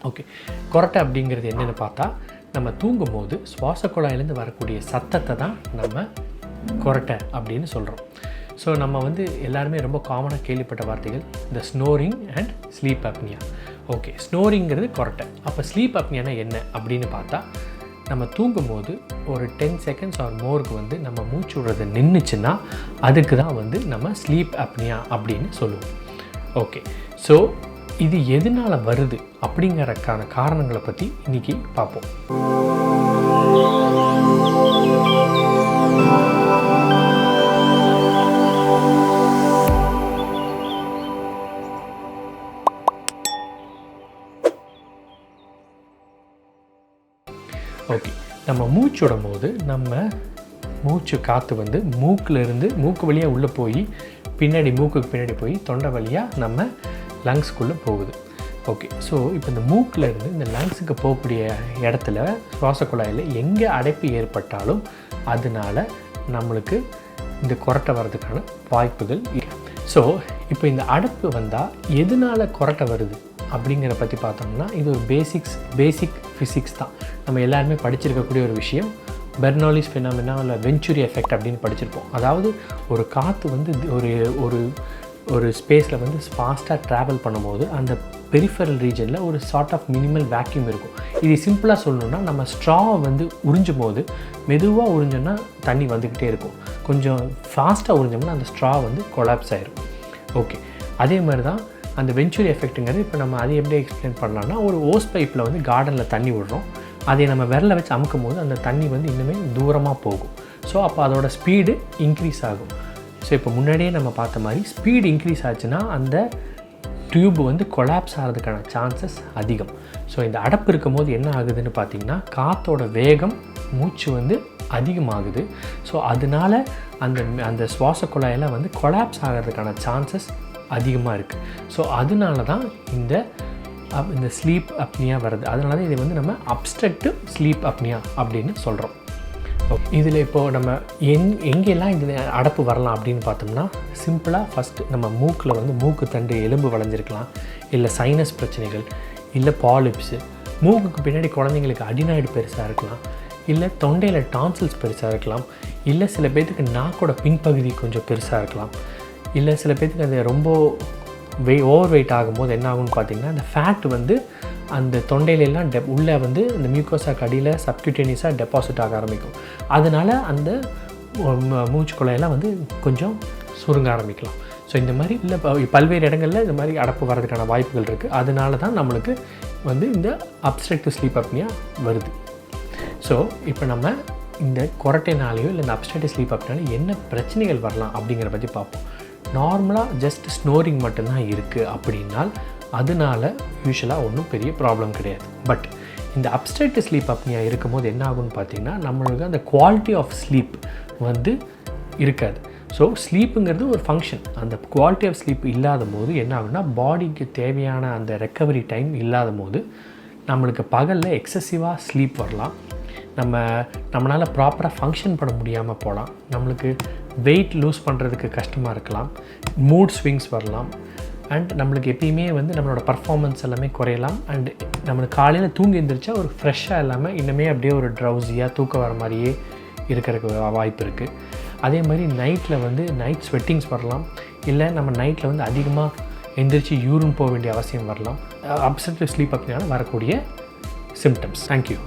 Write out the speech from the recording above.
Okay, கொரட்டை அப்படிங்கிறது என்னென்னு பார்த்தா, நம்ம தூங்கும்போது சுவாச குழாயிலேருந்து வரக்கூடிய சத்தத்தை தான் நம்ம கொரட்டை அப்படின்னு சொல்கிறோம். ஸோ நம்ம வந்து எல்லாருமே ரொம்ப காமனாக கேள்விப்பட்ட வார்த்தைகள் இந்த snoring and sleep apnoea. Okay, ஸ்னோரிங்கிறது கொரட்டை. அப்போ ஸ்லீப் அப்னியானா என்ன அப்படின்னு பார்த்தா, நம்ம தூங்கும்போது ஒரு 10 செகண்ட்ஸ் ஆர் மோருக்கு வந்து நம்ம மூச்சு விடுறது நின்றுச்சுன்னா அதுக்கு தான் வந்து நம்ம ஸ்லீப் அப்னியா அப்படின்னு சொல்லுவோம். ஓகே, ஸோ இது எதனால் வருது அப்படிங்கிறக்கான காரணங்களை பற்றி இன்றைக்கி பார்ப்போம். ஓகே, நம்ம மூச்சு விடும் போது நம்ம மூச்சு காற்று வந்து மூக்கு வழியாக உள்ளே போய் மூக்குக்கு பின்னாடி போய் தொண்டை வழியாக நம்ம லங்ஸ்க்குள்ளே போகுது. ஓகே, ஸோ இப்போ இந்த மூக்கில் இருந்து இந்த லங்ஸுக்கு போகக்கூடிய இடத்துல சுவாச குழாயில் எங்கே அடைப்பு ஏற்பட்டாலும் அதனால் நம்மளுக்கு இந்த கொரட்டை வர்றதுக்கான வாய்ப்புகள் இருக்குது. ஸோ இப்போ இந்த அடைப்பு வந்தால் எதனால் கொரட்டை வருது அப்படிங்கிற பற்றி பார்த்தோம்னா, இது ஒரு பேசிக் ஃபிசிக்ஸ் தான். நம்ம எல்லாருமே படிச்சிருக்கக்கூடிய ஒரு விஷயம். பெர்னோலிஸ் ஃபினாமினா இல்லை வென்ச்சுரி எஃபெக்ட் அப்படின்னு படிச்சிருப்போம். அதாவது ஒரு காற்று வந்து ஒரு ஸ்பேஸில் வந்து ஃபாஸ்ட்டாக ட்ராவல் பண்ணும்போது அந்த பெரிஃபரல் ரீஜனில் ஒரு சார்ட் ஆஃப் மினிமல் வேக்யூம் இருக்கும். இது சிம்பிளாக சொல்லணுன்னா, நம்ம ஸ்ட்ராவை வந்து உறிஞ்சும் போது மெதுவாக உறிஞ்சோன்னா தண்ணி வந்துக்கிட்டே இருக்கும். கொஞ்சம் ஃபாஸ்ட்டாக உறிஞ்சோம்னா அந்த ஸ்ட்ரா வந்து கொலாப்ஸ் ஆகிரும். ஓகே, அதே மாதிரி தான் அந்த வென்ச்சுரி எஃபெக்ட்டுங்கிறது. இப்போ நம்ம அதை எப்படி எக்ஸ்பிளைன் பண்ணலாம்னா, ஒரு ஓஸ் பைப்பில் வந்து கார்டனில் தண்ணி விடுறோம். அதை நம்ம விரலை வச்சு அமுக்கும் போது அந்த தண்ணி வந்து இன்னுமே தூரமாக போகும். ஸோ அப்போ அதோட ஸ்பீடு இன்க்ரீஸ் ஆகும். ஸோ இப்போ முன்னாடியே நம்ம பார்த்த மாதிரி ஸ்பீடு இன்க்ரீஸ் ஆச்சுன்னா அந்த டியூப் வந்து கொலாப்ஸ் ஆகிறதுக்கான சான்சஸ் அதிகம். ஸோ இந்த அடைப்பு இருக்கும் போது என்ன ஆகுதுன்னு பார்த்திங்கன்னா, காற்றோட வேகம் மூச்சு வந்து அதிகமாகுது. ஸோ அதனால் அந்த சுவாச குழாயில் வந்து கொலாப்ஸ் ஆகிறதுக்கான சான்சஸ் அதிகமாக இருக்குது. ஸோ அதனால தான் இந்த ஸ்லீப் அப்னியா வருது. அதனால தான் இதை வந்து நம்ம அப்ஸ்ட்ரக்டிவ் ஸ்லீப் அப்னியா அப்படின்னு சொல்கிறோம். இதில் இப்போது நம்ம எங்கெல்லாம் இந்த அடைப்பு வரலாம் அப்படின்னு பார்த்தோம்னா, சிம்பிளாக ஃபஸ்ட்டு நம்ம மூக்கில் வந்து மூக்கு தண்டு எலும்பு வளைஞ்சிருக்கலாம், இல்லை சைனஸ் பிரச்சனைகள், இல்லை பாலிப்ஸு, மூக்குக்கு பின்னாடி குழந்தைங்களுக்கு அடினாய்டு பெருசாக இருக்கலாம், இல்லை தொண்டையில் டான்சில்ஸ் பெருசாக இருக்கலாம், இல்லை சில பேர்த்துக்கு நாக்கோட பின்பகுதி கொஞ்சம் பெருசாக இருக்கலாம், இல்லை சில பேர்த்துக்கு அது ரொம்ப ஓவர் வெயிட் ஆகும்போது என்ன ஆகும்னு பார்த்திங்கன்னா, அந்த ஃபேட் வந்து அந்த தொண்டையிலெல்லாம் உள்ளே வந்து அந்த மியூக்கோசாக்கு அடியில் சப்கியூட்டேனியஸாக டெபாசிட் ஆக ஆரம்பிக்கும். அதனால் அந்த மூச்சு குழாயெல்லாம் வந்து கொஞ்சம் சுருங்க ஆரம்பிக்கலாம். ஸோ இந்த மாதிரி இல்லை பல்வேறு இடங்களில் இந்த மாதிரி அடைப்பு வர்றதுக்கான வாய்ப்புகள் இருக்குது. அதனால தான் நம்மளுக்கு வந்து இந்த அப்ஸ்ட்ரக்டிவ் ஸ்லீப் அப்னியா வருது. ஸோ இப்போ நம்ம இந்த கொரட்டைனாலேயோ இல்லை இந்த அப்ஸ்ட்ரக்டிவ் ஸ்லீப் அப்னியால என்ன பிரச்சனைகள் வரலாம் அப்படிங்கிற பற்றி பார்ப்போம். நார்மலாக ஜஸ்ட் ஸ்னோரிங் மட்டும்தான் இருக்குது அப்படின்னால் அதனால் யூஸ்வலாக ஒன்றும் பெரிய ப்ராப்ளம் கிடையாது. பட் இந்த அப்ஸ்ட்ரக்டிவ் ஸ்லீப் அப்னியா இருக்கும் போது என்ன ஆகும்னு பார்த்திங்கன்னா, நம்மளுக்கு அந்த குவாலிட்டி ஆஃப் ஸ்லீப் வந்து இருக்காது. ஸோ ஸ்லீப்புங்கிறது ஒரு ஃபங்க்ஷன். அந்த குவாலிட்டி ஆஃப் ஸ்லீப் இல்லாத போது என்ன ஆகுன்னா, பாடிக்கு தேவையான அந்த ரெக்கவரி டைம் இல்லாத போது நம்மளுக்கு பகலில் எக்ஸசிவாக ஸ்லீப் வரலாம். நம்மளால் ப்ராப்பராக ஃபங்க்ஷன் பண்ண முடியாமல் போகலாம். நம்மளுக்கு வெயிட் லூஸ் பண்ணுறதுக்கு கஷ்டமாக இருக்கலாம். மூட் ஸ்விங்ஸ் வரலாம். அண்ட் நம்மளுக்கு எப்பயுமே வந்து நம்மளோட பர்ஃபார்மன்ஸ் எல்லாமே குறையலாம். அண்ட் நம்மளுக்கு காலையில் தூங்கி எழுந்திரிச்சா ஒரு ஃப்ரெஷ்ஷாக இல்லாமல் இன்னுமே அப்படியே ஒரு ட்ரௌசியாக தூக்கம் வர மாதிரியே இருக்கிறதுக்கு வாய்ப்பு இருக்குது. அதே மாதிரி நைட்டில் வந்து நைட் ஸ்வெட்டிங்ஸ் வரலாம். இல்லை நம்ம நைட்டில் வந்து அதிகமாக எந்திரிச்சு யூரின் போக வேண்டிய அவசியம் வரலாம். அப்ஸ்ட்ரக்டிவ் ஸ்லீப் அப்னியால வரக்கூடிய சிம்டம்ஸ். தேங்க்யூ.